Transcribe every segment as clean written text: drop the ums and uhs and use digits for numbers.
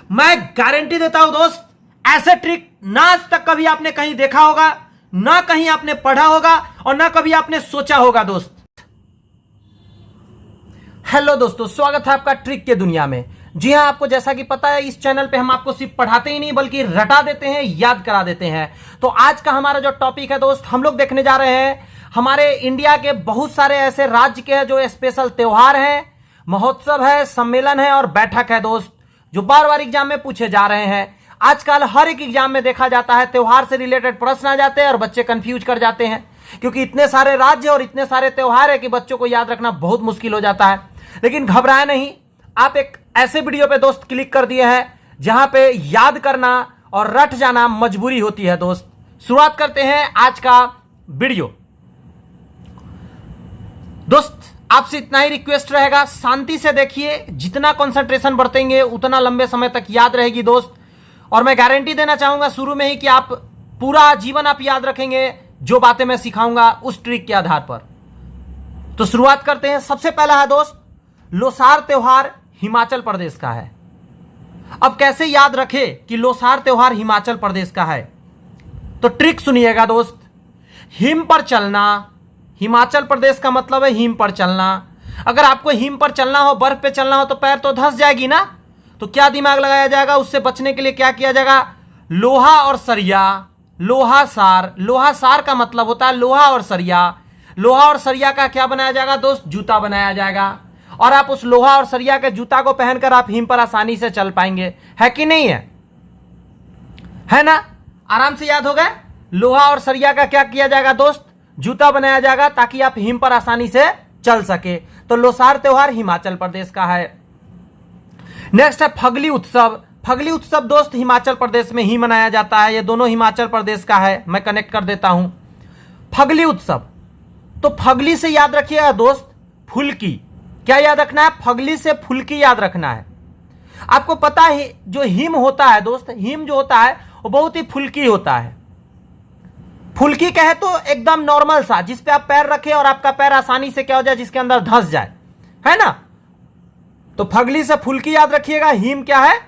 मैं गारंटी देता हूं दोस्त, ऐसे ट्रिक ना आज तक कभी आपने कहीं देखा होगा, ना कहीं आपने पढ़ा होगा और ना कभी आपने सोचा होगा दोस्त। हेलो दोस्तों, स्वागत है आपका ट्रिक के दुनिया में। जी हां, आपको जैसा कि पता है इस चैनल पे हम आपको सिर्फ पढ़ाते ही नहीं बल्कि रटा देते हैं, याद करा देते हैं। तो आज का हमारा जो टॉपिक है दोस्त, हम लोग देखने जा रहे हैं हमारे इंडिया के बहुत सारे ऐसे राज्य के जो स्पेशल त्योहार हैं, महोत्सव है, सम्मेलन है और बैठक है दोस्त, जो बार बार एग्जाम में पूछे जा रहे हैं। आजकल हर एक एग्जाम में देखा जाता है त्योहार से रिलेटेड प्रश्न आ जाते हैं और बच्चे कंफ्यूज कर जाते हैं, क्योंकि इतने सारे राज्य और इतने सारे त्योहार है कि बच्चों को याद रखना बहुत मुश्किल हो जाता है। लेकिन घबराए नहीं, आप एक ऐसे वीडियो पे दोस्त क्लिक कर दिए हैं जहां पे याद करना और रट जाना मजबूरी होती है दोस्त। शुरुआत करते हैं आज का वीडियो। दोस्त आपसे इतना ही रिक्वेस्ट रहेगा, शांति से देखिए, जितना कंसंट्रेशन बरतेंगे उतना लंबे समय तक याद रहेगी दोस्त। और मैं गारंटी देना चाहूंगा शुरू में ही कि आप पूरा जीवन आप याद रखेंगे जो बातें मैं सिखाऊंगा उस ट्रिक के आधार पर। तो शुरुआत करते हैं। सबसे पहला है दोस्त, लोसार त्योहार हिमाचल प्रदेश का है। अब कैसे याद रखे कि लोसार त्योहार हिमाचल प्रदेश का है, तो ट्रिक सुनिएगा दोस्त। हिम पर चलना, हिमाचल प्रदेश का मतलब है हिम पर चलना। अगर आपको हिम पर चलना हो, बर्फ पे चलना हो तो पैर तो धंस जाएगी ना, तो क्या दिमाग लगाया जाएगा, उससे बचने के लिए क्या किया जाएगा, लोहा और सरिया, लोहा सार। लोहा सार का मतलब होता है लोहा और सरिया। लोहा और सरिया का क्या बनाया जाएगा दोस्त, जूता बनाया जाएगा। और आप उस लोहा और सरिया के जूता को पहनकर आप हिम पर आसानी से चल पाएंगे, है कि नहीं है ना। आराम से याद हो गए। लोहा और सरिया का क्या किया जाएगा दोस्त, जूता बनाया जाएगा ताकि आप हिम पर आसानी से चल सके। तो लोसार त्योहार हिमाचल प्रदेश का है। नेक्स्ट है फगली उत्सव। फगली उत्सव दोस्त हिमाचल प्रदेश में ही मनाया जाता है। ये दोनों हिमाचल प्रदेश का है, मैं कनेक्ट कर देता हूं। फगली उत्सव, तो फगली से याद रखिएगा दोस्त फुल्की। क्या याद रखना है, फगली से फुल्की याद रखना है। आपको पता है जो हिम होता है दोस्त, हिम जो होता है वो बहुत ही फुल्की होता है। फुल्की कहे तो एकदम नॉर्मल सा, जिस पे आप पैर रखें और आपका पैर आसानी से क्या हो जाए, जिसके अंदर धंस जाए, है ना। तो फगली से फुल्की याद रखिएगा। हिम क्या है,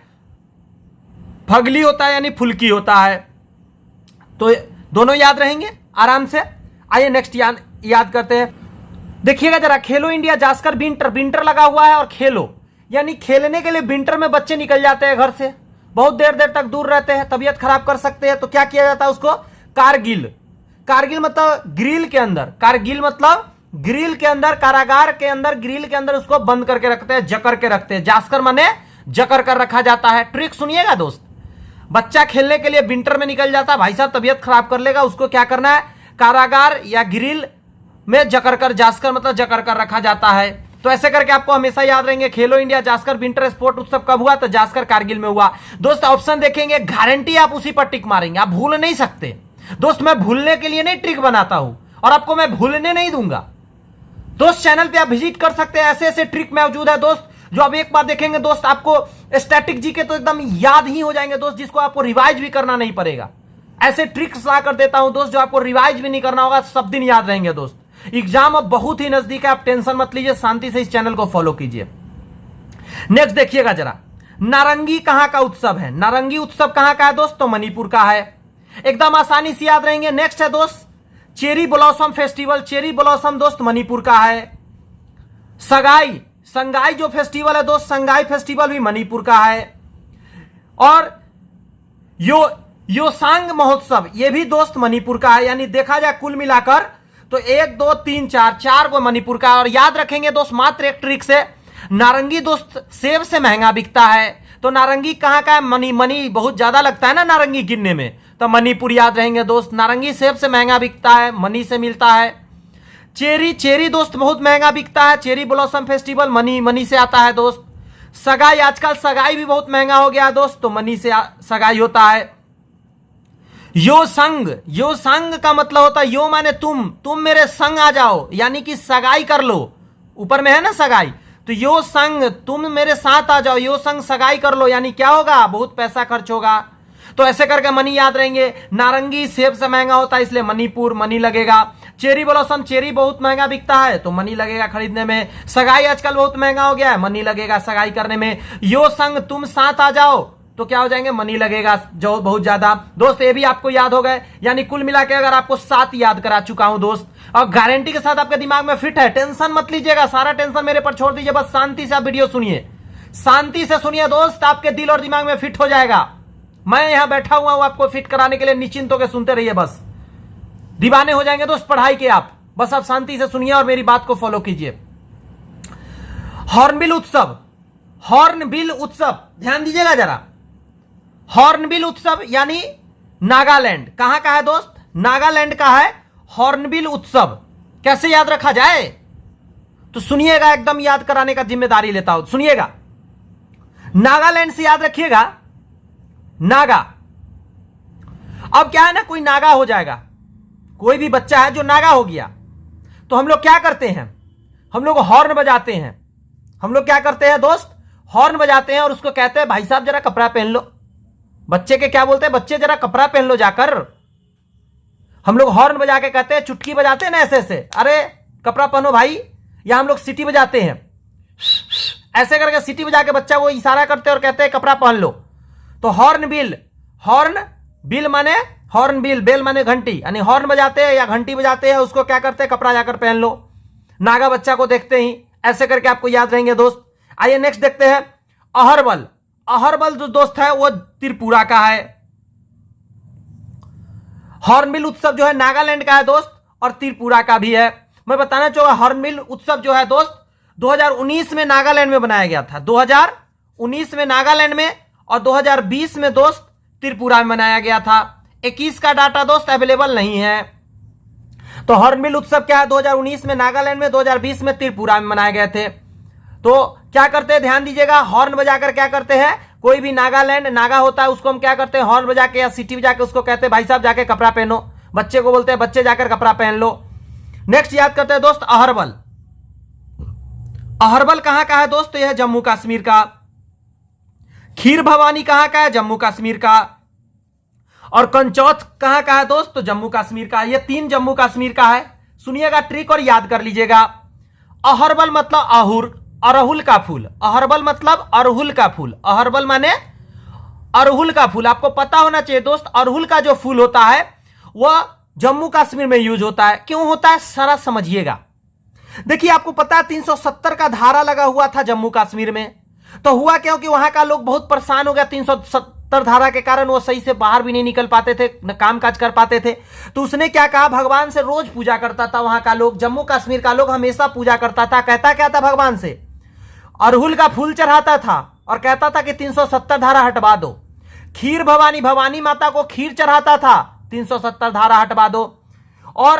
फगली होता है यानी फुल्की होता है। तो दोनों याद रहेंगे आराम से। आइए नेक्स्ट याद करते हैं। देखिएगा जरा, खेलो इंडिया जास्कर विंटर, विंटर लगा हुआ है और खेलो यानी खेलने के लिए विंटर में बच्चे निकल जाते हैं घर से, बहुत देर देर तक दूर रहते हैं, तबीयत खराब कर सकते हैं। तो क्या किया जाता है उसको, कारगिल। कारगिल मतलब ग्रिल के अंदर, कारगिल मतलब ग्रिल के अंदर, कारागार के अंदर, ग्रिल के अंदर उसको बंद करके रखते हैं, जकड़ के रखते हैं। जास्कर माने जकड़ कर रखा जाता है। ट्रिक सुनिएगा दोस्त, बच्चा खेलने के लिए विंटर में निकल जाता है, भाई साहब तबीयत खराब कर लेगा, उसको क्या करना है, कारागार या ग्रिल में जकड़ कर, जास्कर मतलब जकड़ कर रखा जाता है। तो ऐसे करके आपको हमेशा याद रहेंगे। खेलो इंडिया जास्कर विंटर स्पोर्ट उत्सव कब हुआ, तो जास्कर कारगिल में हुआ दोस्त। ऑप्शन देखेंगे, गारंटी आप उसी पर टिक मारेंगे, आप भूल नहीं सकते दोस्त। मैं भूलने के लिए नहीं ट्रिक बनाता हूं और आपको मैं भूलने नहीं दूंगा दोस्त। चैनल पे आप विजिट कर सकते हैं, ऐसे ऐसे ट्रिक मौजूद है दोस्त, जो आप एक बार देखेंगे दोस्त आपको स्टैटिक जी के तो एकदम याद ही हो जाएंगे दोस्त, जिसको आपको रिवाइज भी करना नहीं पड़ेगा। ऐसे ट्रिक्स ला कर देता हूं दोस्त जो आपको रिवाइज भी नहीं करना होगा, सब दिन याद रहेंगे दोस्त। एग्जाम अब बहुत ही नजदीक है, आप टेंशन मत लीजिए, शांति से इस चैनल को फॉलो कीजिए। नेक्स्ट देखिएगा जरा, नारंगी कहां का उत्सव है। नारंगी उत्सव कहां का है दोस्त, तो मणिपुर का है, एकदम आसानी से याद रहेंगे। नेक्स्ट है दोस्त cherry blossom festival. Cherry blossom दोस्त मणिपुर का है। सगाई, संगाई जो फेस्टिवल है दोस्त, संगाई फेस्टिवल भी मणिपुर का है। और योसांग महोत्सव ये भी दोस्त मणिपुर का है। यानी देखा जाए कुल मिलाकर तो 1 2 3 4 को मणिपुर का। और याद रखेंगे दोस्त मात्र एक ट्रिक से, नारंगी दोस्त सेब से महंगा बिकता है, तो नारंगी कहां का है, मनी बहुत ज्यादा लगता है ना नारंगी गिनने में, तो मणिपुर याद रहेंगे दोस्त। नारंगी सेब से महंगा बिकता है, मनी से मिलता है। चेरी दोस्त बहुत महंगा बिकता है, चेरी ब्लॉसम फेस्टिवल मनी से आता है दोस्त। सगाई, आजकल सगाई भी बहुत महंगा हो गया है दोस्त, तो मनी से सगाई होता है। यो संग का मतलब होता है, यो माने तुम मेरे संग आ जाओ, यानी कि सगाई कर लो, ऊपर में है ना सगाई, तो यो संग तुम मेरे साथ आ जाओ, यो संग सगाई कर लो, यानी क्या होगा, बहुत पैसा खर्च होगा। तो ऐसे करके मनी याद रहेंगे। नारंगी सेब से महंगा होता है इसलिए मणिपुर, मनी लगेगा। चेरी ब्लॉसम, चेरी बहुत महंगा बिकता है तो मनी लगेगा खरीदने में। सगाई आजकल बहुत महंगा हो गया है, मनी लगेगा सगाई करने में। यो संग तुम साथ आ जाओ, तो क्या हो जाएंगे, मनी लगेगा जो बहुत ज्यादा। दोस्त ये भी आपको याद हो गए, यानी कुल मिला के अगर आपको 7 याद करा चुका हूं दोस्त, और गारंटी के साथ आपके दिमाग में फिट है। टेंशन मत लीजिएगा, सारा टेंशन मेरे पर छोड़ दीजिए, बस शांति से आप वीडियो सुनिए, शांति से सुनिए दोस्त, आपके दिल और दिमाग में फिट हो जाएगा। मैं यहां बैठा हुआ हूं आपको फिट कराने के लिए, निश्चिंत होकर सुनते रहिए, बस दीवाने हो जाएंगे दोस्त पढ़ाई के आप। बस आप शांति से सुनिए और मेरी बात को फॉलो कीजिए। हॉर्नबिल उत्सव, हॉर्नबिल उत्सव, ध्यान दीजिएगा जरा। हॉर्नबिल उत्सव यानी नागालैंड, कहां का है दोस्त, नागालैंड का है हॉर्नबिल उत्सव। कैसे याद रखा जाए, तो सुनिएगा, एकदम याद कराने का जिम्मेदारी लेता हूं, सुनिएगा। नागालैंड से याद रखिएगा, नागा। अब क्या है ना, कोई नागा हो जाएगा, कोई भी बच्चा है जो नागा हो गया, तो हम लोग क्या करते हैं, हम लोग हॉर्न बजाते हैं। हम लोग क्या करते हैं दोस्त, हॉर्न बजाते हैं और उसको कहते हैं भाई साहब जरा कपड़ा पहन लो। बच्चे के क्या बोलते हैं, बच्चे जरा कपड़ा पहन लो जाकर। हम लोग हॉर्न बजा के कहते हैं, चुटकी बजाते हैं ना ऐसे ऐसे, अरे कपड़ा पहनो भाई, या हम लोग सीटी बजाते हैं, ऐसे करके सीटी बजा के बच्चा को इशारा करते हैं और कहते हैं कपड़ा पहन लो। तो हॉर्न बिल, हॉर्न बिल माने हॉर्न बिल, बेल माने घंटी, यानी हॉर्न बजाते हैं या घंटी बजाते हैं, उसको क्या करते हैं, कपड़ा जाकर पहन लो। नागा बच्चा को देखते ही ऐसे करके आपको याद रहेंगे दोस्त। आइए नेक्स्ट देखते हैं, अहरबल। अहरबल जो दोस्त है वो त्रिपुरा का है। हॉर्नबिल उत्सव जो है नागालैंड का है दोस्त, और त्रिपुरा का भी है। मैं बताना चाहूंगा, हॉर्नबिल उत्सव जो है दोस्त 2019 में नागालैंड में बनाया गया था, 2019 में नागालैंड में, और 2020 में दोस्त त्रिपुरा में बनाया गया था। 21 का डाटा दोस्त अवेलेबल नहीं है। तो हॉर्नबिल उत्सव क्या है, 2019 में नागालैंड में, 2020 में त्रिपुरा में मनाए गए थे। तो क्या करते हैं, ध्यान दीजिएगा, हॉर्न बजाकर क्या करते हैं, कोई भी नागालैंड नागा होता है उसको हम क्या करते हैं, हॉर्न बजा के या सीटी बजा के उसको कहते हैं भाई साहब जाके कपड़ा पहनो। बच्चे को बोलते हैं बच्चे जाकर कपड़ा पहन लो। नेक्स्ट याद करते हैं दोस्त, अहरबल। अहरबल कहां का है दोस्त, यह जम्मू कश्मीर का। खीर भवानी कहां का है, जम्मू कश्मीर का। और कंचौथ कहां का है दोस्त, तो जम्मू कश्मीर का। ये 3 जम्मू कश्मीर का है। सुनिएगा ट्रिक और याद कर लीजिएगा। अहरबल मतलब अहुर, अरहुल का फूल। अहरबल मतलब अरहुल का फूल, अहरबल माने अरहुल का फूल। आपको पता होना चाहिए दोस्त, अरहुल का जो फूल होता है वह जम्मू कश्मीर में यूज होता है। क्यों होता है सारा समझिएगा। देखिए आपको पता है 370 का धारा लगा हुआ था जम्मू कश्मीर में, तो हुआ क्यों कि वहां का लोग बहुत परेशान हो गया 370 धारा के कारण। वो सही से बाहर भी नहीं निकल पाते थे, न काम काज कर पाते थे। तो उसने क्या कहा, भगवान से रोज पूजा करता था वहां का लोग, जम्मू कश्मीर का लोग हमेशा पूजा करता था। कहता क्या था भगवान से, अरहुल का फूल चढ़ाता था और कहता था कि 370 धारा हटवा दो। खीर भवानी, भवानी माता को खीर चढ़ाता था, 370 धारा हटवा दो। और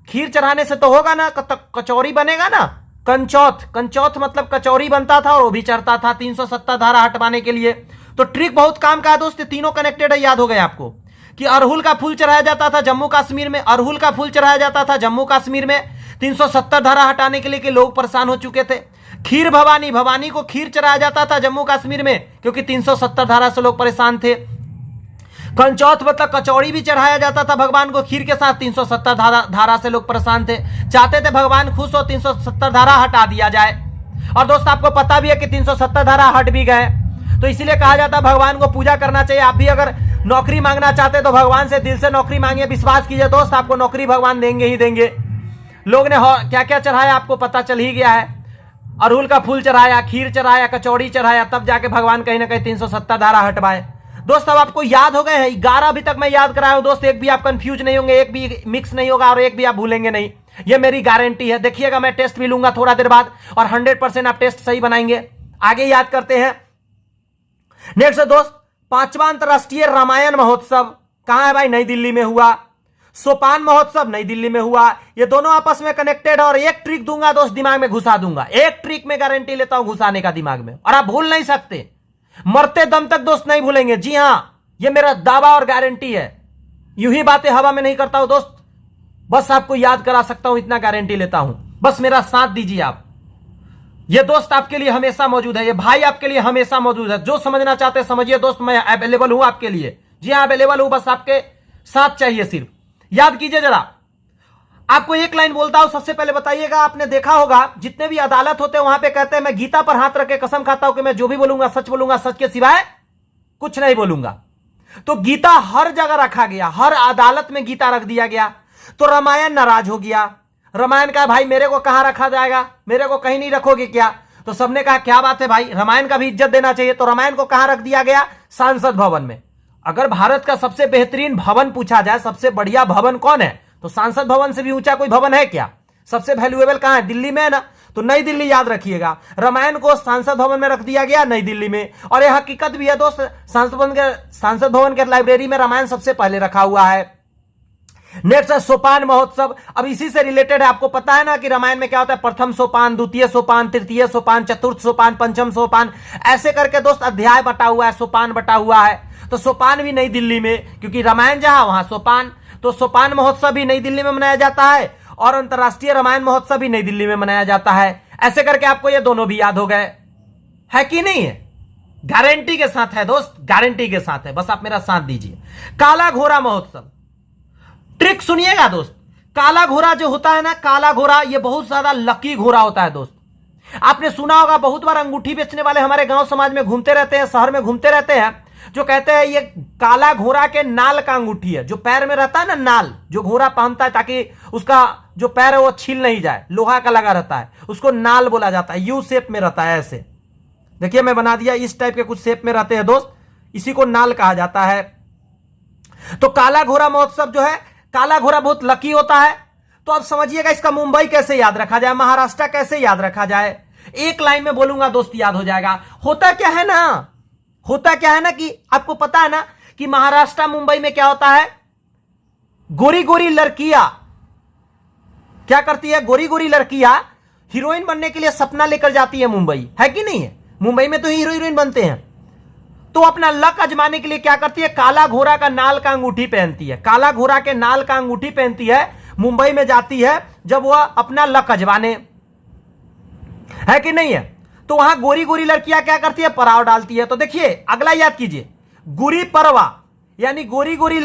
खीर चढ़ाने से तो होगा ना, कचौरी बनेगा ना, कंचौथ, कंचौथ मतलब कचौरी बनता था और वो भी चढ़ता था 370 धारा हटवाने के लिए। तो ट्रिक बहुत काम का है दोस्त, तीनों कनेक्टेड है, याद हो गए आपको कि अरहुल का फूल चढ़ाया जाता था जम्मू कश्मीर में, अरहुल का फूल चढ़ाया जाता था जम्मू कश्मीर में 370 धारा हटाने के लिए कि लोग परेशान हो चुके थे। खीर भवानी, भवानी को खीर चढ़ाया जाता था जम्मू कश्मीर में क्योंकि 370 धारा से लोग परेशान थे। कंचौथ मतलब कचौड़ी भी चढ़ाया जाता था भगवान को खीर के साथ, 370 धारा से लोग परेशान थे, चाहते थे भगवान खुश हो 370 धारा हटा दिया जाए। और दोस्त आपको पता भी है कि 370 धारा हट भी गए। तो इसीलिए कहा जाता है भगवान को पूजा करना चाहिए। आप भी अगर नौकरी मांगना चाहते तो भगवान से दिल से नौकरी मांगिए, विश्वास कीजिए दोस्त आपको नौकरी भगवान देंगे ही देंगे। लोग ने क्या क्या चढ़ाया आपको पता चल ही गया है, अरहुल का फूल चढ़ाया, खीर चढ़ाया, कचौड़ी चढ़ाया, तब जाके भगवान कहीं ना कहीं 370 धारा हटवाए। दोस्त अब आपको याद हो गए हैं 11 अभी तक मैं याद कराया हूं दोस्त, एक भी आप कंफ्यूज नहीं होंगे, एक भी मिक्स नहीं होगा और एक भी आप भूलेंगे नहीं, ये मेरी गारंटी है। देखिएगा मैं टेस्ट भी लूंगा थोड़ा देर बाद और 100% आप टेस्ट सही बनाएंगे। आगे याद करते हैं। नेक्स्ट दोस्त, 5वां अंतरराष्ट्रीय रामायण महोत्सव कहां है भाई, नई दिल्ली में हुआ। सोपान महोत्सव नई दिल्ली में हुआ। ये दोनों आपस में कनेक्टेड है और एक ट्रिक दूंगा दोस्त, दिमाग में घुसा दूंगा, एक ट्रिक में गारंटी लेता हूं घुसाने का दिमाग में, और आप भूल नहीं सकते, मरते दम तक दोस्त नहीं भूलेंगे। जी हां, ये मेरा दावा और गारंटी है, यूं ही बातें हवा में नहीं करता हूं दोस्त, बस आपको याद करा सकता हूं, इतना गारंटी लेता हूं, बस मेरा साथ दीजिए आप। ये दोस्त आपके लिए हमेशा मौजूद है, ये भाई आपके लिए हमेशा मौजूद है। जो समझना चाहते हैं समझिए दोस्त, मैं अवेलेबल हूं आपके लिए। जी हां अवेलेबल हूं, बस आपके साथ चाहिए सिर्फ। याद कीजिए जरा, आपको एक लाइन बोलता हूं, सबसे पहले बताइएगा, आपने देखा होगा जितने भी अदालत होते हैं वहां पे कहते हैं मैं गीता पर हाथ रख के कसम खाता हूं कि मैं जो भी बोलूंगा सच बोलूंगा, सच के सिवाय कुछ नहीं बोलूंगा। तो गीता हर जगह रखा गया, हर अदालत में गीता रख दिया गया। तो रामायण नाराज हो गया, रामायण का भाई मेरे को कहां रखा जाएगा, मेरे को कहीं नहीं रखोगे क्या? तो सबने कहा क्या बात है भाई, रामायण का भी इज्जत देना चाहिए। तो रामायण को कहां रख दिया गया? संसद भवन में। अगर भारत का सबसे बेहतरीन भवन पूछा जाए, सबसे बढ़िया भवन कौन है, तो संसद भवन से भी ऊंचा कोई भवन है क्या? सबसे वैल्यूएबल कहां है? दिल्ली में है ना। तो नई दिल्ली याद रखिएगा, रामायण को संसद भवन में रख दिया गया, नई दिल्ली में। और यह हकीकत भी है दोस्त, संसद भवन के लाइब्रेरी में रामायण सबसे पहले रखा हुआ है। नेक्स्ट है सोपान महोत्सव। अब इसी से रिलेटेड है, आपको पता है ना कि रामायण में क्या होता है, प्रथम सोपान, द्वितीय सोपान, तृतीय सोपान, चतुर्थ सोपान, पंचम सोपान, ऐसे करके दोस्त अध्याय बटा हुआ है, सोपान बटा हुआ है। तो सोपान भी नई दिल्ली में, क्योंकि रामायण जहां वहां सोपान। तो सोपान महोत्सव भी नई दिल्ली में मनाया जाता है और अंतरराष्ट्रीय रामायण महोत्सव भी नई दिल्ली में मनाया जाता है। ऐसे करके आपको ये दोनों भी याद हो गए, है कि नहीं है? गारंटी के साथ है दोस्त, गारंटी के साथ है, बस आप मेरा साथ दीजिए। काला घोड़ा महोत्सव, ट्रिक सुनिएगा दोस्त। काला घोड़ा जो होता है ना, काला घोड़ा ये बहुत ज्यादा लकी घोड़ा होता है दोस्त। आपने सुना होगा, बहुत बार अंगूठी बेचने वाले हमारे गांव समाज में घूमते रहते हैं, शहर में घूमते रहते हैं, जो कहते हैं ये काला घोड़ा के नाल का अंगूठी है। जो पैर में रहता है ना नाल, जो घोड़ा पहनता है ताकि उसका जो पैर है वो छील नहीं जाए, लोहा का लगा रहता है, उसको नाल बोला जाता है। यू शेप में रहता है, ऐसे देखिए मैं बना दिया, इस टाइप के कुछ शेप में रहते हैं दोस्त, इसी को नाल कहा जाता है। तो काला घोड़ा महोत्सव जो है, काला घोड़ा बहुत लकी होता है। तो अब समझिएगा इसका मुंबई कैसे याद रखा जाए, महाराष्ट्र कैसे याद रखा जाए। एक लाइन में बोलूंगा दोस्त, याद हो जाएगा। होता क्या है ना कि आपको पता है ना कि महाराष्ट्र मुंबई में क्या होता है, गोरी गोरी लड़कियां क्या करती है, गोरी गोरी लड़कियां हीरोइन बनने के लिए सपना लेकर जाती है मुंबई, है कि नहीं है? मुंबई में तो हीरो हीरोइन बनते हैं। तो अपना लक आजमाने के लिए क्या करती है, काला घोड़ा का नाल का अंगूठी पहनती है। काला घोड़ा के नाल का अंगूठी पहनती है, मुंबई में जाती है जब वह अपना लक आजमाने, है कि नहीं है? तो वहां गोरी गोरी लड़कियां क्या करती है, पड़ाव डालती है। तो देखिए अगला याद कीजिए, गुरी परवा, यानी गोरी गोरी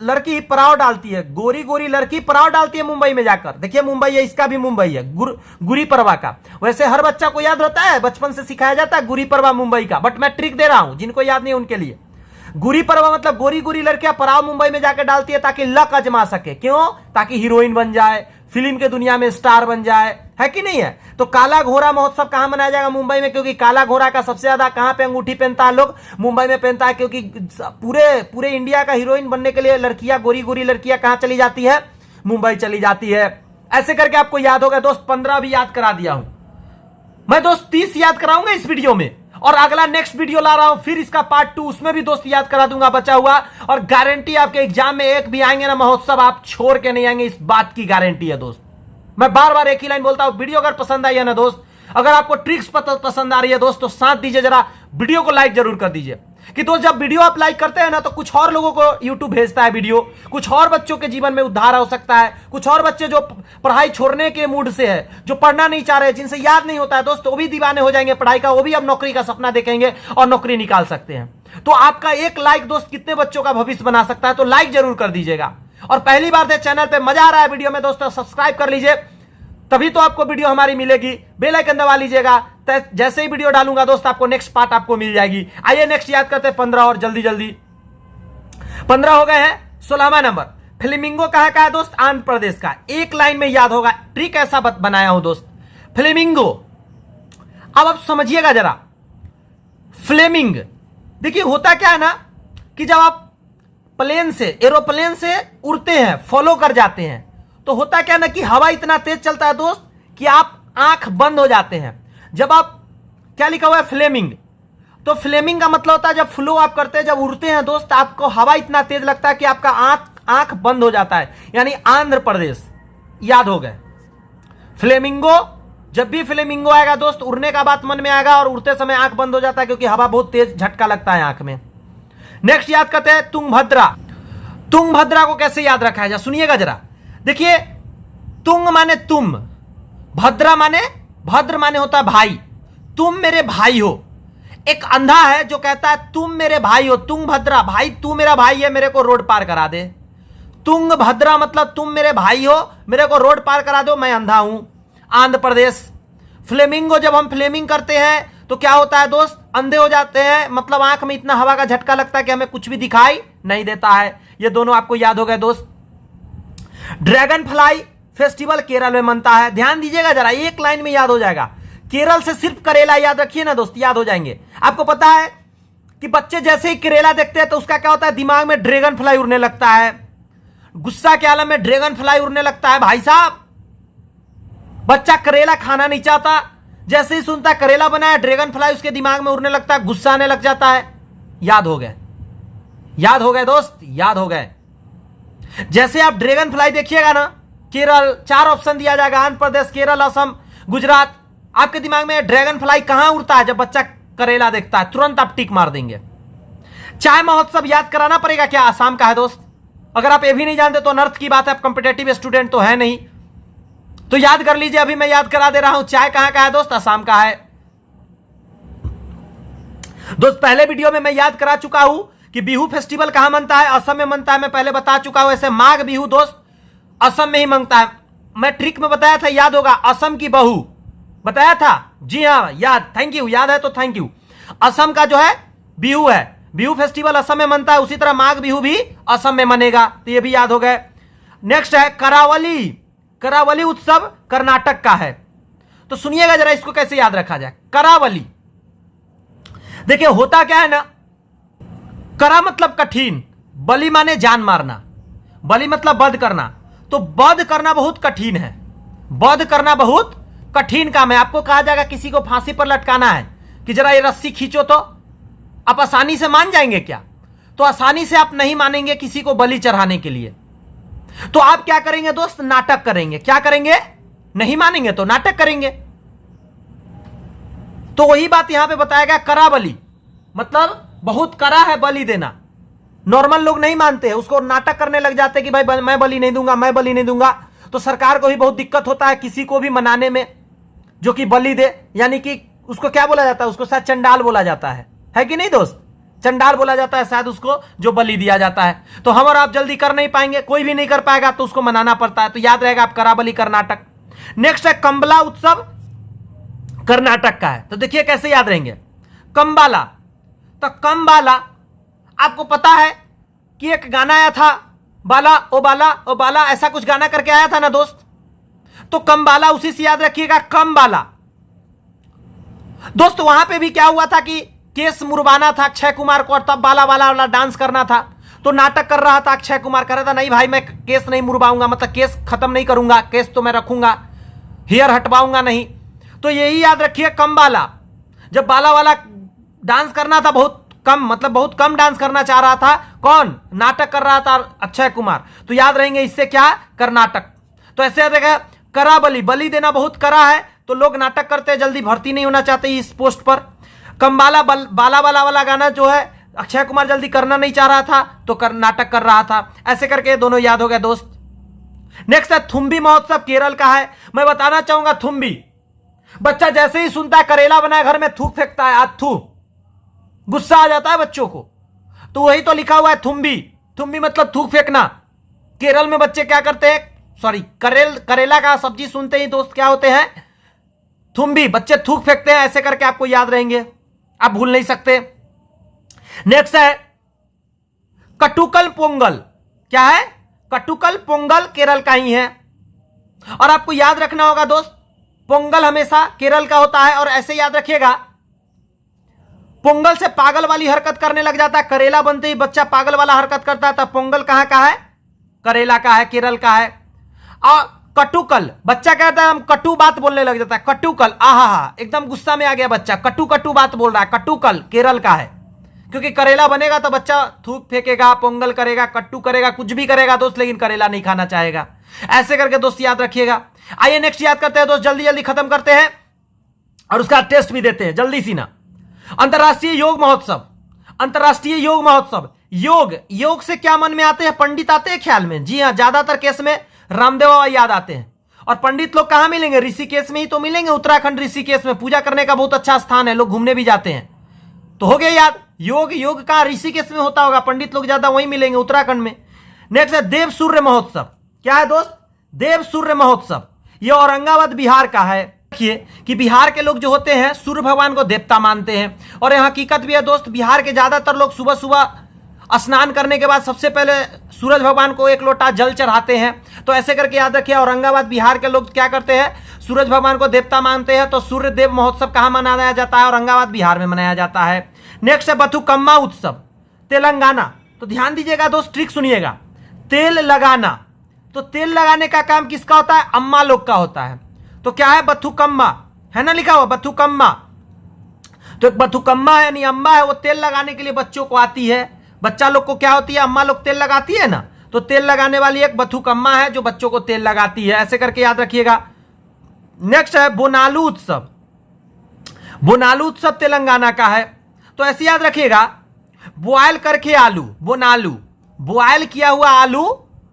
लड़की पड़ाव डालती है, गोरी गोरी लड़की पड़ाव डालती है मुंबई में जाकर। देखिए मुंबई है, इसका भी मुंबई है, गुरी परवा का। वैसे हर बच्चा को याद रहता है, बचपन से सिखाया जाता है गुरी परवा मुंबई का, बट मैं ट्रिक दे रहा हूं, जिनको याद नहीं उनके लिए। गुरी परवा मतलब गोरी गोरी लड़कियां पड़ाव मुंबई में जाकर डालती है ताकि लक आजमा सके। क्यों? ताकि हीरोइन बन जाए, फिल्म के दुनिया में स्टार बन जाए, है कि नहीं है? तो काला घोड़ा महोत्सव कहां मनाया जाएगा, मुंबई में। क्योंकि काला घोड़ा का सबसे ज्यादा कहां पे अंगूठी पहनता है लोग, मुंबई में पहनता है। क्योंकि पूरे इंडिया का हीरोइन बनने के लिए लड़कियां, गोरी गोरी लड़कियां कहां चली जाती है, मुंबई चली जाती है। ऐसे करके आपको याद होगा दोस्त, 15 भी याद करा दिया हूं मैं दोस्त, 30 याद कराऊंगा इस वीडियो में। और अगला नेक्स्ट वीडियो ला रहा हूं, फिर इसका पार्ट 2, उसमें भी दोस्त याद करा दूंगा बचा हुआ। और गारंटी आपके एग्जाम में एक भी आएंगे ना महोत्सव, आप छोड़ के नहीं आएंगे, इस बात की गारंटी है दोस्त। मैं बार बार एक ही लाइन बोलता हूं, वीडियो अगर पसंद आई है ना दोस्त, अगर आपको ट्रिक्स पसंद आ रही है दोस्त, तो साथ दीजिए, जरा वीडियो को लाइक जरूर कर दीजिए। कि दोस्त जब वीडियो आप लाइक करते हैं ना, तो कुछ और लोगों को यूट्यूब भेजता है वीडियो, कुछ और बच्चों के जीवन में उद्धार हो सकता है। कुछ और बच्चे जो पढ़ाई छोड़ने के मूड से है, जो पढ़ना नहीं चाह रहे, जिनसे याद नहीं होता है दोस्त, वो भी दीवाने हो जाएंगे पढ़ाई का, वो भी अब नौकरी का सपना देखेंगे और नौकरी निकाल सकते हैं। तो आपका एक लाइक दोस्त कितने बच्चों का भविष्य बना सकता है, तो लाइक जरूर कर दीजिएगा। और पहली बार से चैनल पे मजा आ रहा है वीडियो में दोस्तों, सब्सक्राइब कर लीजिए, तभी तो आपको वीडियो हमारी मिलेगी। बेल आइकन दबा लीजिएगा, जैसे ही वीडियो डालूंगा दोस्त आपको नेक्स्ट पार्ट आपको मिल जाएगी। आइए नेक्स्ट याद करते हैं 15, और जल्दी जल्दी 15 हो गए हैं। 16वां नंबर, फ्लेमिंगो कहां का है दोस्त, आंध्र प्रदेश का। एक लाइन में याद होगा, ट्रिक ऐसा बनाया हूं दोस्त, फ्लेमिंगो। अब आप समझिएगा जरा, फ्लेमिंग, देखिए होता क्या है ना कि जब आप प्लेन से, एरोप्लेन से उड़ते हैं, फॉलो कर जाते हैं, तो होता क्या ना कि हवा इतना तेज चलता है दोस्त कि आप आंख बंद हो जाते हैं। जब आप, क्या लिखा हुआ है, फ्लेमिंग, तो फ्लेमिंग का मतलब होता है जब फ्लो आप करते हैं, जब उड़ते हैं दोस्त, आपको हवा इतना तेज लगता है कि आपका आंख बंद हो जाता है, यानी आंध्र प्रदेश। याद हो गए फ्लेमिंगो। जब भी फ्लेमिंगो आएगा दोस्त, उड़ने का बात मन में आएगा, और उड़ते समय आंख बंद हो जाता है क्योंकि हवा बहुत तेज झटका लगता है आंख में। नेक्स्ट याद करते हैं तुंगभद्रा। तुंगभद्रा को कैसे याद रखा है, सुनिएगा जरा। देखिए, तुंग माने तुम, भद्रा माने, भद्र माने होता है भाई, तुम मेरे भाई हो। एक अंधा है जो कहता है तुम मेरे भाई हो, तुंग भद्रा, भाई तू मेरा भाई है, मेरे को रोड पार करा दे। तुंग भद्रा मतलब तुम मेरे भाई हो, मेरे को रोड पार करा दो, मैं अंधा हूं। आंध्र प्रदेश। फ्लेमिंगो, जब हम फ्लेमिंग करते हैं तो क्या होता है दोस्त, अंधे हो जाते हैं, मतलब आंख में इतना हवा का झटका लगता है कि हमें कुछ भी दिखाई नहीं देता है। ये दोनों आपको याद हो गए दोस्त। ड्रैगन फ्लाई फेस्टिवल केरल में मनता है। ध्यान दीजिएगा जरा, एक लाइन में याद हो जाएगा। केरल से सिर्फ करेला याद रखिए ना दोस्त, याद हो जाएंगे। आपको पता है कि बच्चे जैसे ही करेला देखते हैं तो उसका क्या होता है, दिमाग में ड्रैगन फ्लाई उड़ने लगता है, गुस्सा के आलम में ड्रैगन फ्लाई उड़ने लगता है। भाई साहब, बच्चा करेला खाना नहीं चाहता, जैसे ही सुनता है करेला बना है, ड्रैगन फ्लाई उसके दिमाग में उड़ने लगता है, गुस्सा आने लग जाता है। याद हो गए, याद हो गए दोस्त, याद हो गए। जैसे आप ड्रैगन फ्लाई देखिएगा ना, केरल, 4 ऑप्शन दिया जाएगा, आंध्र प्रदेश, केरल, असम, गुजरात। आपके दिमाग में ड्रैगन फ्लाई कहां उड़ता है? जब बच्चा करेला देखता है, तुरंत आप टिक मार देंगे। चाय महोत्सव याद कराना पड़ेगा क्या? आसाम का है दोस्त। अगर आप ये भी नहीं जानते तो अनर्थ की बात है, आप कंपिटेटिव स्टूडेंट तो है नहीं, तो याद कर लीजिए। अभी मैं याद करा दे रहा हूं। चाय कहां का है दोस्त? आसाम का है दोस्त। पहले वीडियो में मैं याद करा चुका हूं कि बिहू फेस्टिवल कहां मनता है, असम में मनता है, मैं पहले बता चुका हूं। ऐसे माघ बिहू दोस्त असम में ही मनता है। मैं ट्रिक में बताया था, याद होगा, असम की बहू बताया था। जी हां, याद, थैंक यू, याद है तो थैंक यू। असम का जो है बिहू है, बिहू फेस्टिवल असम में मनता है, उसी तरह माघ बिहू भी असम में मनेगा, तो ये भी याद हो गए। नेक्स्ट है करावली। करावली उत्सव कर्नाटक का है। तो सुनिएगा जरा, इसको कैसे याद रखा जाए। करावली, देखिए होता क्या है ना, करा मतलब कठिन, बलि माने जान मारना, बलि मतलब वध करना। तो वध करना बहुत कठिन है, वध करना बहुत कठिन काम है। आपको कहा जाएगा किसी को फांसी पर लटकाना है कि जरा ये रस्सी खींचो, तो आप आसानी से मान जाएंगे क्या? तो आसानी से आप नहीं मानेंगे किसी को बलि चढ़ाने के लिए। तो आप क्या करेंगे दोस्त? नाटक करेंगे। क्या करेंगे? नहीं मानेंगे तो नाटक करेंगे। तो वही बात यहां पे बताया गया, करा बलि मतलब बहुत करा है बलि देना। नॉर्मल लोग नहीं मानते हैं, उसको नाटक करने लग जाते हैं कि भाई मैं बलि नहीं दूंगा, मैं बलि नहीं दूंगा। तो सरकार को भी बहुत दिक्कत होता है किसी को भी मनाने में जो कि बलि दे, यानी कि उसको क्या बोला जाता है? उसको शायद चंडाल बोला जाता है कि नहीं दोस्त? चंडाल बोला जाता है शायद उसको, जो बलि दिया जाता है। तो हम और आप जल्दी कर नहीं पाएंगे, कोई भी नहीं कर पाएगा, तो उसको मनाना पड़ता है। तो याद रहेगा आप, कराबली कर्नाटक। नेक्स्ट है कंबला उत्सव, कर्नाटक का है। तो देखिए कैसे याद रहेंगे। कंबाला, तो कंबाला आपको पता है कि एक गाना आया था, बाला ओ बाला ओ बाला, ऐसा कुछ गाना करके आया था ना दोस्त। तो कंबाला उसी से याद रखिएगा, कंबाला। दोस्त वहां पे भी क्या हुआ था कि केस मुरबाना था अक्षय कुमार को, और तब बाला बाला वाला डांस करना था। तो नाटक कर रहा था अक्षय कुमार, कर रहा था नहीं भाई मैं केस नहीं मुरबाऊंगा, मतलब केस खत्म नहीं करूंगा, केस तो मैं रखूंगा, हेयर हटवाऊंगा नहीं। तो यही याद रखिए कंबाला। जब बाला वाला डांस करना था, बहुत कम, मतलब बहुत कम डांस करना चाह रहा था, कौन? नाटक कर रहा था अक्षय कुमार। तो याद रहेंगे इससे क्या? कर्नाटक। तो ऐसे याद रहेगा, करा बलि, बलि देना बहुत करा है, तो लोग नाटक करते हैं, जल्दी भर्ती नहीं होना चाहते इस पोस्ट पर। कंबाला बाला बाला वाला गाना जो है अक्षय कुमार जल्दी करना नहीं चाह रहा था, तो नाटक कर रहा था। ऐसे करके दोनों याद हो गए दोस्त। नेक्स्ट है थुम्बी महोत्सव, केरल का है। मैं बताना चाहूंगा थुम्बी, बच्चा जैसे ही सुनता है करेला बना है घर में, थूक फेंकता है, थू, गुस्सा आ जाता है बच्चों को। तो वही तो लिखा हुआ है थुम्बी। थुम्बी मतलब थूक फेंकना। केरल में बच्चे क्या करते हैं, सॉरी करेला का सब्जी सुनते ही दोस्त क्या होते हैं? थुम्बी, बच्चे थूक फेंकते हैं। ऐसे करके आपको याद रहेंगे, आप भूल नहीं सकते। नेक्स्ट है कटुकल पोंगल। क्या है? कटुकल पोंगल केरल का ही है। और आपको याद रखना होगा दोस्त, पोंगल हमेशा केरल का होता है। और ऐसे याद रखिएगा, पोंगल से पागल वाली हरकत करने लग जाता है। करेला बनते ही बच्चा पागल वाला हरकत करता है, तब पोंगल कहां का है? करेला का है, केरल का है। और कटुकल, बच्चा कहता है हम कटु बात बोलने लग जाता है, कटुकल, आहा, एकदम गुस्सा में आ गया बच्चा, कटु कटु बात बोल रहा है। कटुकल केरल का है, क्योंकि करेला बनेगा तो बच्चा थूक फेंकेगा, पोंगल करेगा, कट्टू करेगा, कुछ भी करेगा दोस्त, लेकिन करेला नहीं खाना चाहेगा। ऐसे करके दोस्त याद रखिएगा। आइए नेक्स्ट याद करते हैं दोस्त, जल्दी जल्दी खत्म करते हैं और उसका टेस्ट भी देते हैं जल्दी सी ना। अंतरराष्ट्रीय योग महोत्सव, अंतरराष्ट्रीय योग महोत्सव। योग से क्या मन में आते हैं? पंडित आते हैं ख्याल में। जी हाँ, ज्यादातर केस में रामदेव बाबा याद आते हैं। और पंडित लोग कहां मिलेंगे? ऋषिकेश में ही तो मिलेंगे। उत्तराखंड ऋषिकेश में पूजा करने का बहुत अच्छा स्थान है, लोग घूमने भी जाते हैं। तो हो गया याद। योग कहां? ऋषिकेश में होता होगा, पंडित लोग ज्यादा वहीं मिलेंगे, उत्तराखंड में। नेक्स्ट है देव सूर्य महोत्सव। क्या है दोस्त? देव सूर्य महोत्सव, यह औरंगाबाद बिहार का है। देखिए कि बिहार के लोग जो होते हैं सूर्य भगवान को देवता मानते हैं। और यह हकीकत भी है दोस्त, बिहार के ज्यादातर लोग सुबह सुबह स्नान करने के बाद सबसे पहले सूरज भगवान को एक लोटा जल चढ़ाते हैं। तो ऐसे करके याद रखिए। औरंगाबाद बिहार के लोग क्या करते हैं, सूरज भगवान को देवता मानते हैं। तो सूर्य देव महोत्सव कहाँ मनाया जाता है, औरंगाबाद बिहार में मनाया जाता है। नेक्स्ट है बथुकम्मा उत्सव, तेलंगाना। तो ध्यान दीजिएगा दोस्त, ट्रिक सुनिएगा। तेल लगाना, तो तेल लगाने का काम किसका होता है, अम्मा लोग का होता है। तो क्या है, बथुकम्मा है ना लिखा हुआ, बथुकम्मा। तो एक बथुकम्मा है, यानी अम्मा है, वो तेल लगाने के लिए बच्चों को आती है। बच्चा लोग को क्या होती है, अम्मा लोग तेल लगाती है ना, तो तेल लगाने वाली एक बथुकम्मा है जो बच्चों को तेल लगाती है। ऐसे करके याद रखिएगा। नेक्स्ट है बोनालू उत्सव। बोनालू उत्सव तेलंगाना का है। तो ऐसे याद रखिएगा, बॉयल करके आलू, बोनालू, बॉयल किया हुआ आलू,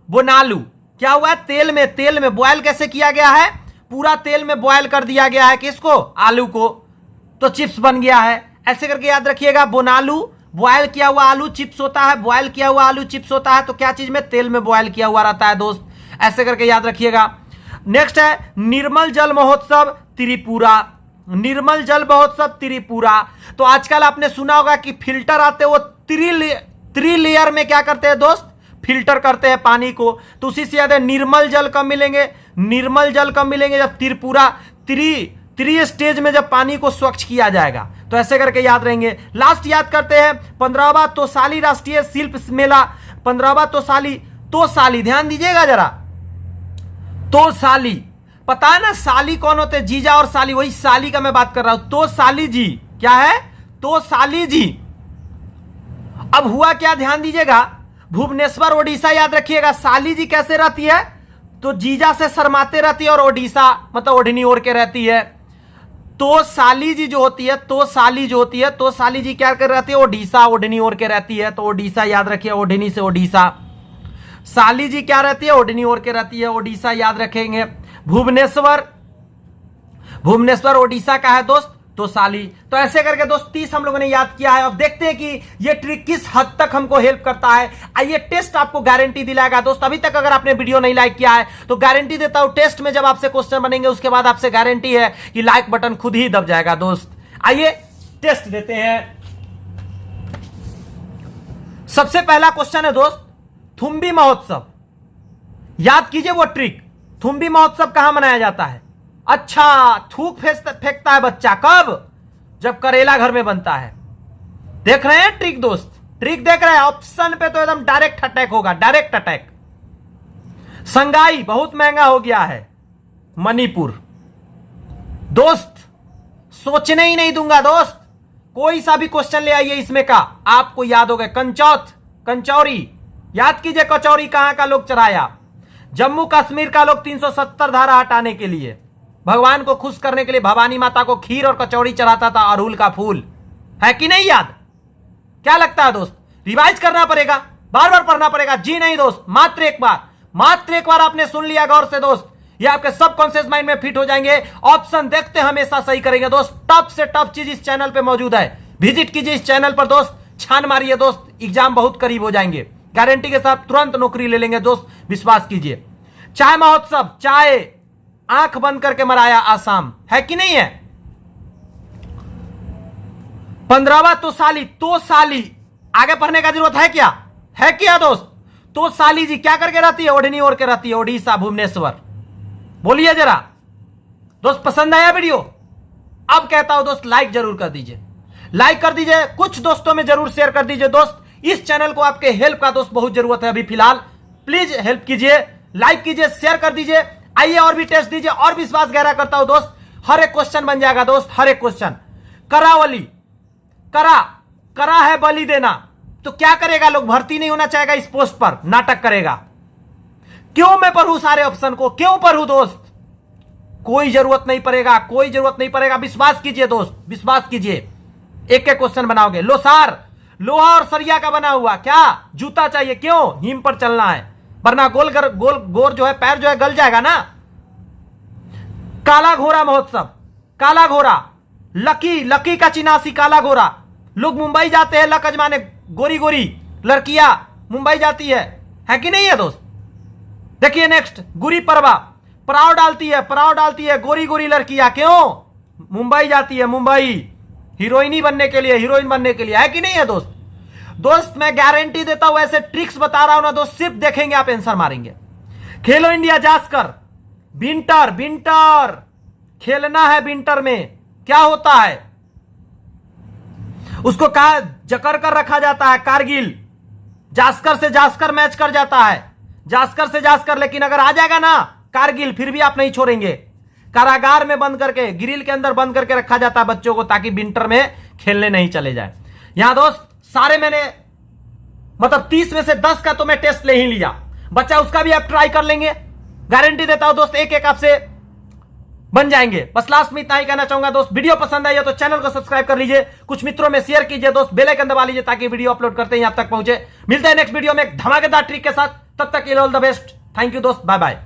बोनालू। क्या हुआ, तेल में बॉयल कैसे किया गया है, पूरा तेल में बॉयल कर दिया गया है किसको, आलू को, तो चिप्स बन गया है। ऐसे करके याद रखिएगा, बोनालू, बॉयल किया हुआ आलू चिप्स होता है, बॉयल किया हुआ आलू चिप्स होता है। तो क्या चीज में, तेल में बॉयल किया हुआ रहता है दोस्त। ऐसे करके याद रखिएगा। नेक्स्ट है निर्मल जल महोत्सव त्रिपुरा, निर्मल जल महोत्सव त्रिपुरा। तो आजकल आपने सुना होगा कि फिल्टर आते हैं, वो थ्री लेयर में क्या करते हैं दोस्त, फिल्टर करते हैं पानी को। तो उसी से याद है, निर्मल जल कब मिलेंगे, निर्मल जल कब मिलेंगे, जब त्रिपुरा थ्री स्टेज में जब पानी को स्वच्छ किया जाएगा। तो ऐसे करके याद रहेंगे। लास्ट याद करते हैं 15वां तोसाली राष्ट्रीय शिल्प मेला, 15वां तोसाली, ध्यान दीजिएगा जरा, तोसाली। पता है ना साली कौन होते हैं, जीजा और साली, वही साली का मैं बात कर रहा हूं। तोसाली जी क्या है, तोसाली जी। अब हुआ क्या, ध्यान दीजिएगा, भुवनेश्वर ओडिशा याद रखिएगा। साली जी कैसे रहती है, तो जीजा से शर्माते रहती है और ओडिशा मतलब ओढ़नी ओढ़ के रहती है। तो साली जी जो होती है, तो साली जो होती है, तो साली जी क्या कर रहती है, ओडिशा, ओढ़नी ओढ़ के रहती है। तो ओडिशा याद रखिए, ओढ़नी से ओडिशा। साली जी क्या रहती है, ओढ़नी ओढ़ के रहती है, ओडिशा याद रखेंगे। भुवनेश्वर ओडिशा का है दोस्त, तो साली। तो ऐसे करके दोस्त 30 हम लोगों ने याद किया है। अब देखते हैं कि ये ट्रिक किस हद तक हमको हेल्प करता है। आइए, टेस्ट आपको गारंटी दिलाएगा दोस्त। अभी तक अगर आपने वीडियो नहीं लाइक किया है तो गारंटी देता हूं, टेस्ट में जब आपसे क्वेश्चन बनेंगे उसके बाद आपसे गारंटी है कि लाइक बटन खुद ही दब जाएगा दोस्त। आइए टेस्ट देते हैं। सबसे पहला क्वेश्चन है दोस्त, थुम्बी महोत्सव। याद कीजिए वो ट्रिक, थुम्बी महोत्सव कहां मनाया जाता है। अच्छा, थूक फेंकता है बच्चा कब, जब करेला घर में बनता है। देख रहे हैं ट्रिक दोस्त, ट्रिक देख रहे हैं। ऑप्शन पे तो एकदम डायरेक्ट अटैक होगा, डायरेक्ट अटैक। संगाई बहुत महंगा हो गया है, मणिपुर। दोस्त सोचने ही नहीं दूंगा दोस्त, कोई सा भी क्वेश्चन ले आइए इसमें का, आपको याद हो गए। कंचौरी, याद कीजिए कचौरी कहां का लोग चढ़ाया, जम्मू कश्मीर का लोग 370 धारा हटाने के लिए, भगवान को खुश करने के लिए भवानी माता को खीर और कचौड़ी चढ़ाता था, अड़हुल का फूल। है कि नहीं याद, क्या लगता है दोस्त, रिवाइज करना पड़ेगा, बार बार पढ़ना पड़ेगा। जी नहीं दोस्त, मात्र एक बार आपने सुन लिया गौर से दोस्त, ये आपके सबकॉन्शियस माइंड में फिट हो जाएंगे। ऑप्शन देखते हमेशा सही करेंगे दोस्त। टफ से टफ चीज इस चैनल पे मौजूद है, विजिट कीजिए इस चैनल पर दोस्त, छान मारिए दोस्त, एग्जाम बहुत करीब हो जाएंगे, गारंटी के साथ तुरंत नौकरी ले लेंगे दोस्त, विश्वास कीजिए। चाय महोत्सव, चाय आंख बंद करके मराया आसाम, है कि नहीं है। 15वां तोसाली, आगे पढ़ने का जरूरत है क्या, है क्या दोस्त। तो साली जी क्या करके रहती है, ओढ़नी ओढ़ के रहती है, ओडिशा, भुवनेश्वर। बोलिए जरा दोस्त, पसंद आया वीडियो। अब कहता हूं दोस्त, लाइक जरूर कर दीजिए, लाइक कर दीजिए, कुछ दोस्तों में जरूर शेयर कर दीजिए दोस्त। इस चैनल को आपके हेल्प का दोस्त बहुत जरूरत है अभी फिलहाल, प्लीज हेल्प कीजिए, लाइक कीजिए, शेयर कर दीजिए। आइए और भी टेस्ट दीजिए, और विश्वास गहरा करता हूं दोस्त, हर एक क्वेश्चन बन जाएगा दोस्त, हर एक क्वेश्चन। करावली, करा है बलि देना, तो क्या करेगा, लोग भर्ती नहीं होना चाहेगा इस पोस्ट पर, नाटक करेगा। क्यों मैं पढ़ूं सारे ऑप्शन को, क्यों पढ़ूं दोस्त, कोई जरूरत नहीं पड़ेगा, कोई जरूरत नहीं पड़ेगा, विश्वास कीजिए दोस्त, विश्वास कीजिए। एक एक क्वेश्चन बनाओगे। लोसार, लोहा और सरिया का बना हुआ, क्या जूता चाहिए, क्यों, हिम पर चलना है, वरना गोर जो है पैर जो है गल जाएगा ना। काला घोड़ा महोत्सव, काला घोड़ा, लकी का चिनासी, काला घोड़ा। लोग मुंबई जाते हैं लक अजमाने, गोरी गोरी लड़कियां मुंबई जाती है कि नहीं है दोस्त। देखिए नेक्स्ट, गुड़ी पड़वा, पड़ाव डालती है गोरी गोरी लड़कियां, क्यों? मुंबई जाती है, मुंबई हीरोइनी बनने के लिए, हीरोइन बनने के लिए, है कि नहीं है दोस्त? दोस्त मैं गारंटी देता हूं, ऐसे ट्रिक्स बता रहा हूं ना दोस्त, सिर्फ देखेंगे आप आंसर मारेंगे। खेलो इंडिया जास्कर, विंटर विंटर खेलना है, विंटर में क्या होता है? उसको कहा जकड़ कर रखा जाता है, कारगिल। जास्कर से जास्कर मैच कर जाता है, जास्कर से जास्कर, लेकिन अगर आ जाएगा ना कारगिल, फिर भी आप नहीं छोड़ेंगे। कारागार में बंद करके, ग्रिल के अंदर बंद करके रखा जाता है बच्चों को, ताकि विंटर में खेलने नहीं चले जाए। यहां दोस्त सारे मैंने मतलब 30 में से 10 का तो मैं टेस्ट ले ही लिया, बच्चा उसका भी आप ट्राई कर लेंगे, गारंटी देता हूं दोस्त, एक एक आपसे बन जाएंगे। बस लास्ट में इतना ही कहना चाहूंगा दोस्त, वीडियो पसंद आई है तो चैनल को सब्सक्राइब कर लीजिए, कुछ मित्रों में शेयर कीजिए दोस्त, बेल आइकन दबा लीजिए ताकि वीडियो अपलोड करते ही आप तक पहुंचे। मिलते हैं नेक्स्ट वीडियो में एक धमाकेदार ट्रिक के साथ, तब तक के लिए all the best, thank you दोस्त, बाय बाय।